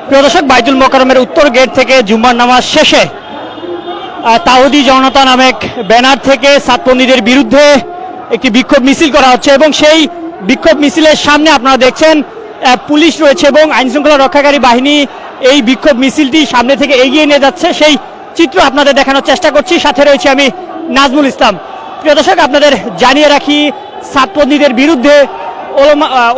প্রিয় দর্শক, বাইতুল মোকাররমের উত্তর গেট থেকে জুম্মার নামাজ শেষে তাওহীদি জনতা নামক ব্যানার থেকে সাতপন্থীদের বিরুদ্ধে একটি বিক্ষোভ মিছিল করা হচ্ছে এবং সেই বিক্ষোভ মিছিলের সামনে আপনারা দেখছেন পুলিশ রয়েছে এবং আইনশৃঙ্খলা রক্ষাকারী বাহিনী এই বিক্ষোভ মিছিলটি সামনে থেকে এগিয়ে নিয়ে যাচ্ছে, সেই চিত্র আপনাদের দেখানোর চেষ্টা করছি। সাথে রয়েছে আমি নাজমুল ইসলাম। প্রিয় দর্শক, আপনাদের জানিয়ে রাখি সাতপন্থীদের বিরুদ্ধে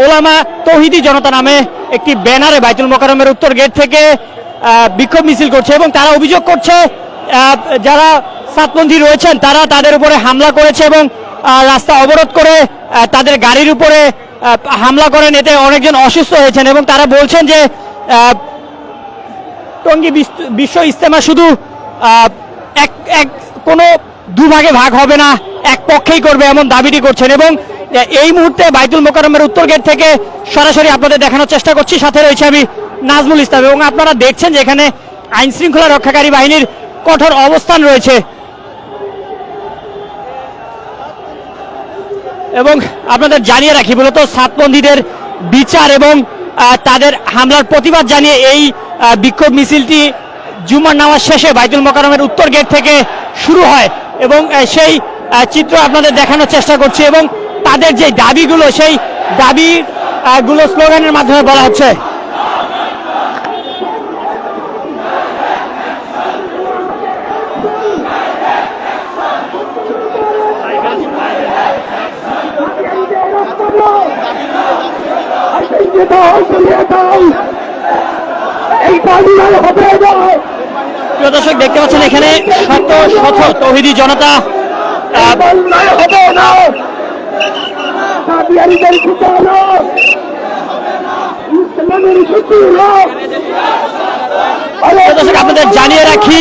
ওলামা তৌহিদি জনতা নামে একটি ব্যানারে বাইতুল মোকাররমের উত্তর গেট থেকে বিক্ষোভ মিছিল করছে এবং তারা অভিযোগ করছে যারা সাতপন্থী রয়েছেন তারা তাদের উপরে হামলা করেছে এবং রাস্তা অবরোধ করে তাদের গাড়ির উপরে হামলা করেন, এতে অনেকজন অসুস্থ হয়েছেন এবং তারা বলছেন যে টঙ্গী বিশ্ব ইজতেমা শুধু কোনো দুভাগে ভাগ হবে না, এক পক্ষেই করবে এমন দাবিটি করছেন এবং এই মুহূর্তে বাইতুল মোকাররমের উত্তর গেট থেকে সরাসরি আপনাদের দেখানোর চেষ্টা করছি। সাথে রয়েছে আমি নাজমুল ইসলাম এবং আপনারা দেখছেন যে এখানে আইন শৃঙ্খলা রক্ষাকারী বাহিনীর কঠোর অবস্থান রয়েছে এবং আপনাদের জানিয়ে রাখি মূলত সাতপন্থীদের বিচার এবং তাদের হামলার প্রতিবাদ জানিয়ে এই বিক্ষোভ মিছিলটি জুমার নামাজ শেষে বাইতুল মোকাররমের উত্তর গেট থেকে শুরু হয় এবং সেই চিত্র আপনাদের দেখানোর চেষ্টা করছি এবং তাদের যে দাবিগুলো সেই দাবিগুলো স্লোগানের মাধ্যমে বলা হচ্ছে। প্রিয় দর্শক, দেখতে পাচ্ছেন এখানে শত শত তৌহিদি জনতা আপনাদের জানিয়ে রাখি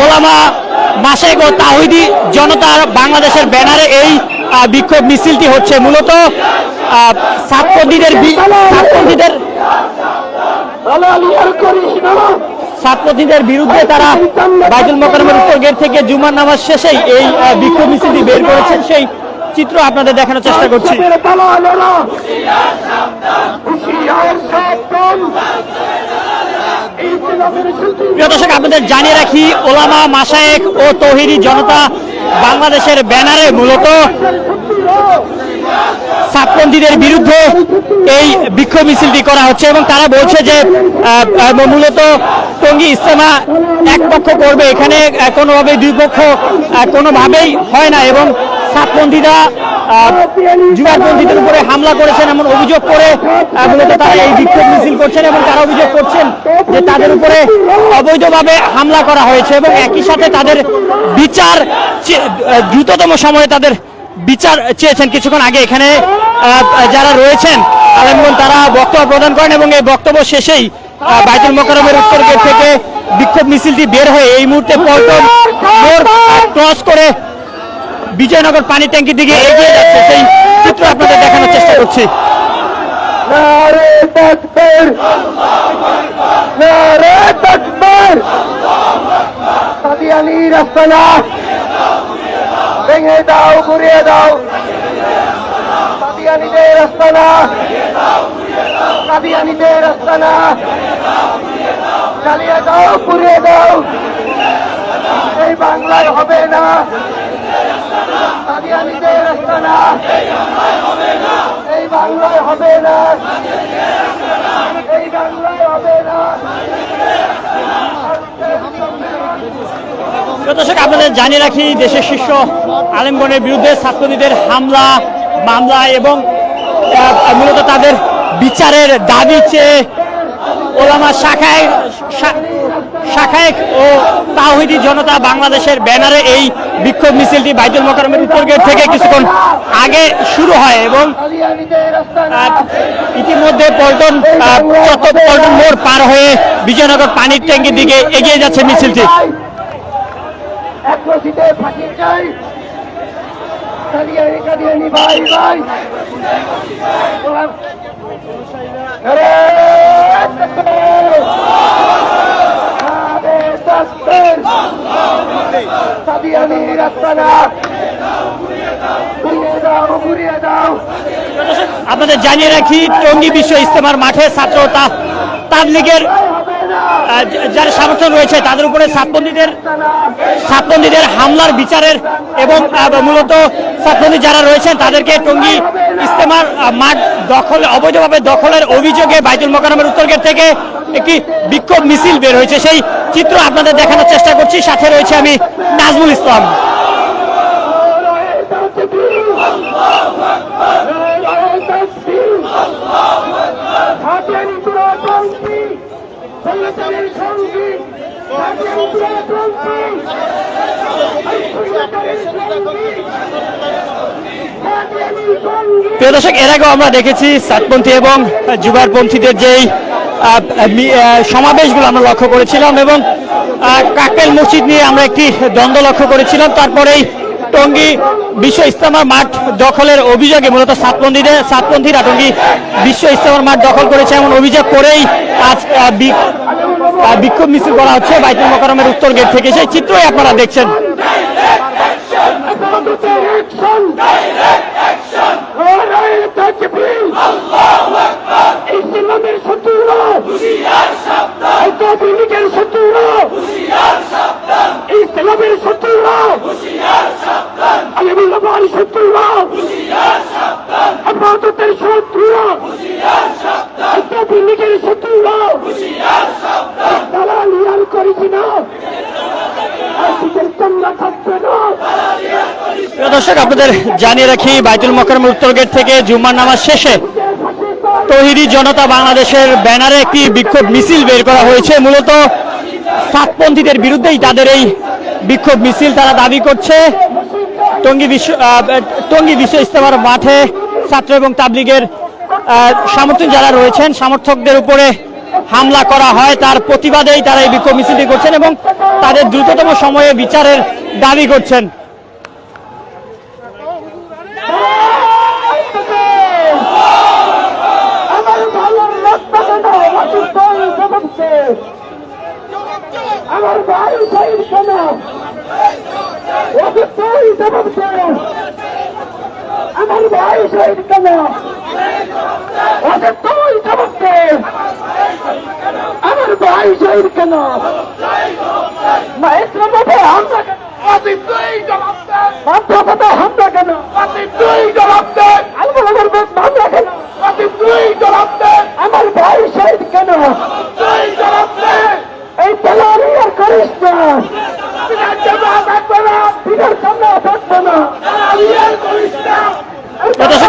ওলামা মাশায়েখ ও তাওহীদি জনতা বাংলাদেশের ব্যানারে এই বিক্ষোভ মিছিলটি হচ্ছে। মূলত সাতপন্থীদের বিরুদ্ধে তারা বাইতুল মোকাররমের উত্তর গেট থেকে জুমার নামাজ শেষেই এই বিক্ষোভ মিছিলটি বের করেছেন, সেই চিত্র আপনাদের দেখানোর চেষ্টা করছি। প্রিয় দর্শক, আপনাদের জানিয়ে রাখি ওলামা মাশায়েখ ও তৌহিদি জনতা বাংলাদেশের ব্যানারে মূলত সাতপন্থীদের বিরুদ্ধে এই বিক্ষোভ মিছিলটি করা হচ্ছে এবং তারা বলছে যে মূলত টঙ্গী ইজতেমা এক পক্ষ করবে, এখানে কোনোভাবেই দুই পক্ষ কোনোভাবেই হয় না এবং সাতপন্থীরা যুগাপন্থীদের উপরে হামলা করেছেন এমন অভিযোগ করে মূলত তারা এই বিক্ষোভ মিছিল করছেন এবং তারা অভিযোগ করছেন যে তাদের উপরে অবৈধভাবে হামলা করা হয়েছে এবং একই সাথে তাদের বিচার দ্রুততম সময়ে তাদের বিচার চেয়েছেন। কিছুক্ষণ আগে এখানে যারা রয়েছেন আলেমগণ তারা বক্তব্য প্রদান করেন এবং এই বক্তব্য শেষেই বাইতুল মোকাররমের উত্তর গেট থেকে বিক্ষোভ মিছিলটি বের হয়ে এই মুহূর্তে পল্টন মোড় ক্রস করে বিজয়নগর পানি ট্যাঙ্কির দিকে এগিয়ে যাচ্ছে, সেই চিত্র আপনাদের দেখানোর চেষ্টা করছি। ভেঙে দাও, ঘুরিয়ে দাও, কাদিয়ানীদের আস্তানা, কাদিয়ানীদের আস্তানা, চালিয়ে দাও, ঘুরিয়ে দাও, এই বাংলায় হবে না, কাদিয়ানীদের আস্তানা, এই বাংলায় হবে না, এই বাংলায় হবে না। দর্শক, আপনাদের জানিয়ে রাখি দেশের শীর্ষ আলেমগণের বিরুদ্ধে ছাত্রলীগের হামলা মামলা এবং মূলত তাদের বিচারের দাবি চেয়ে ওলামা শাখায়েখ ও তাওহীদি জনতা বাংলাদেশের ব্যানারে এই বিক্ষোভ মিছিলটি বাইতুল মোকাররমের উত্তর গেট থেকে কিছুক্ষণ আগে শুরু হয় এবং ইতিমধ্যে পল্টন মোড় পার হয়ে বিজয়নগর পানির ট্যাঙ্কির দিকে এগিয়ে যাচ্ছে মিছিলটি। ভাই ভাই আপনাদের জানিয়ে রাখি টঙ্গী বিশ্ব ইজতেমার মাঠে ছাত্র তাবলীগের যারা সমর্থন রয়েছে তাদের উপরে সাতপন্থীদের হামলার বিচারের এবং মূলত সাতপন্থী যারা রয়েছেন তাদেরকে টঙ্গী ইজতেমার মাঠ অবৈধভাবে দখলের অভিযোগে বাইতুল মোকাররমের উত্তর গেট থেকে একটি বিক্ষোভ মিছিল বের হয়েছে, সেই চিত্র আপনাদের দেখানোর চেষ্টা করছি। সাথে রয়েছে আমি নাজমুল ইসলাম। প্রিয় দর্শক, এর আগেও আমরা দেখেছি সাতপন্থী এবং জুবারপন্থীদের যেই সমাবেশগুলো আমরা লক্ষ্য করেছিলাম এবং কাকরাইল মসজিদ নিয়ে আমরা একটি দ্বন্দ্ব লক্ষ্য করেছিলাম। তারপরেই টঙ্গী বিশ্ব ইজতেমার মাঠ দখলের অভিযোগে মূলত সাতপন্থীরা টঙ্গী বিশ্ব ইজতেমার মাঠ দখল করেছে এমন অভিযোগ করেই আজ বিক্ষোভ মিছিল করা হচ্ছে বাইতুল মোকাররমের উত্তর গেট থেকে। সেই চিত্রই আপনারা দেখছেন। দর্শক, আপনাদের জানিয়ে রাখি বাইতুল মোকাররমের উত্তর গেট থেকে জুম্মার নামাজ শেষে তৌহিদি জনতা বাংলাদেশের ব্যানারে একটি বিক্ষোভ মিছিল বের করা হয়েছে। মূলত সাতপন্থীদের বিরুদ্ধেই তাদের এই বিক্ষোভ মিছিল। তারা দাবি করছে টঙ্গী বিশ্ব ইজতেমার মাঠে ছাত্র এবং তাবলীগের সমর্থক যারা রয়েছেন সমর্থকদের উপরে হামলা করা হয়, তার প্রতিবাদেই তারা এই বিক্ষোভ মিছিলটি করছেন এবং তাদের দ্রুততম সময়ে বিচারের দাবি করছেন। আমার ভাই শহীদ কেন? ওকে তুই জবাব দে। আমার ভাই শহীদ কেন? ওকে তুই জবাব দে। আমার ভাই শহীদ কেন? ইসলামে হামলা কেন? তুই জবাব দে। মাদ্রাসাতে হামলা কেন? তুই জবাব দে। আলমুলামার হামলা কেন? তুই জবাব দে। আমার ভাই শহীদ কেন? তুই জবাব দে। এই তেলারি আর করিস না।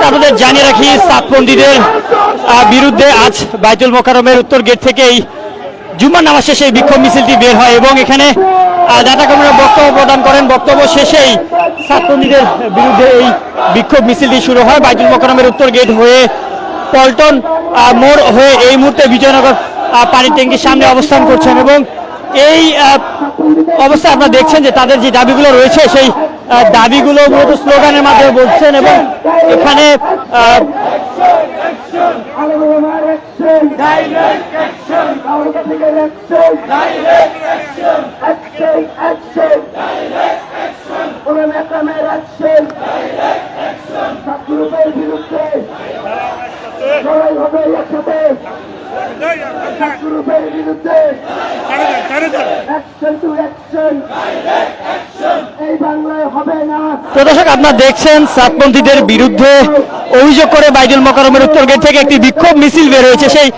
আপনাদের জানিয়ে রাখি সাতপন্থীদের বিরুদ্ধে আজ বাইতুল মোকাররমের উত্তর গেট থেকেই জুম্মার নামাজ শেষে বিক্ষোভ মিছিলটি বের হয় এবং এখানে দাতা কর্মীরা বক্তব্য প্রদান করেন। বক্তব্য শেষেই সাতপন্থীদের বিরুদ্ধে এই বিক্ষোভ মিছিলটি শুরু হয়। বাইতুল মোকাররমের উত্তর গেট হয়ে পল্টন মোড় হয়ে এই মুহূর্তে বিজয়নগর পানির ট্যাঙ্কির সামনে অবস্থান করছেন এবং এই অবস্থায় আপনারা দেখছেন যে তাদের যে দাবিগুলো রয়েছে সেই দাবিগুলো মূলত স্লোগানের মাধ্যমে বলছেন এবং এখানে প্রদর্শক আপনারা দেখছেন সাতপন্থীদের বিরুদ্ধে অভিযোগ করে বাইতুল মোকাররমের উত্তর গেট থেকে একটি বিক্ষোভ মিছিল বের হয়েছে, সেই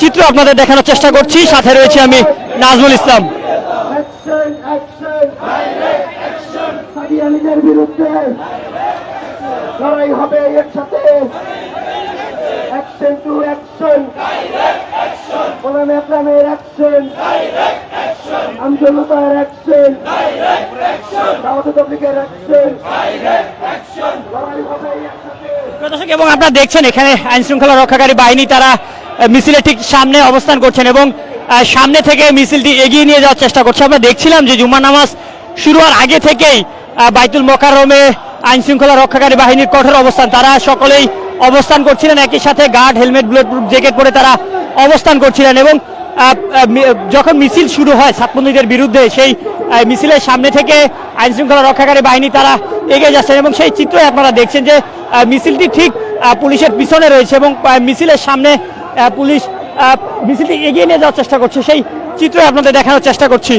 চিত্র আপনাদের দেখানোর চেষ্টা করছি। সাথে রয়েছে আমি নাজমুল ইসলাম। বিরুদ্ধে লড়াই হবে একসাথে। অ্যাকশন টু অ্যাকশন, গোলাম আকরামের অ্যাকশন, আমজনতার অ্যাকশন, দাওয়াত তাবলীগের অ্যাকশন, লড়াই হবে একসাথে। এবং আপনারা দেখছেন এখানে আইন শৃঙ্খলা রক্ষাকারী বাহিনী তারা মিছিলের ঠিক সামনে অবস্থান করছেন এবং সামনে থেকে মিছিলটি এগিয়ে নিয়ে যাওয়ার চেষ্টা করছে। আমরা দেখছিলাম যে জুম্মার নামাজ শুরু হওয়ার আগে থেকেই বাইতুল মোকাররমে আইন শৃঙ্খলা রক্ষাকারী বাহিনীর কঠোর অবস্থান, তারা সকলেই অবস্থান করছিলেন একই সাথে guard, helmet, bulletproof jacket পরে তারা অবস্থান করছিলেন এবং যখন মিছিল শুরু হয় সাতপন্থীদের বিরুদ্ধে সেই মিছিলের সামনে থেকে আইন শৃঙ্খলা রক্ষাকারী বাহিনী তারা এগিয়ে যাচ্ছেন এবং সেই চিত্রই আপনারা দেখছেন যে মিছিলটি ঠিক পুলিশের পিছনে রয়েছে এবং মিছিলের সামনে পুলিশ মিছিলটি এগিয়ে নিয়ে যাওয়ার চেষ্টা করছে। সেই চিত্র আপনাদের দেখানোর চেষ্টা করছি।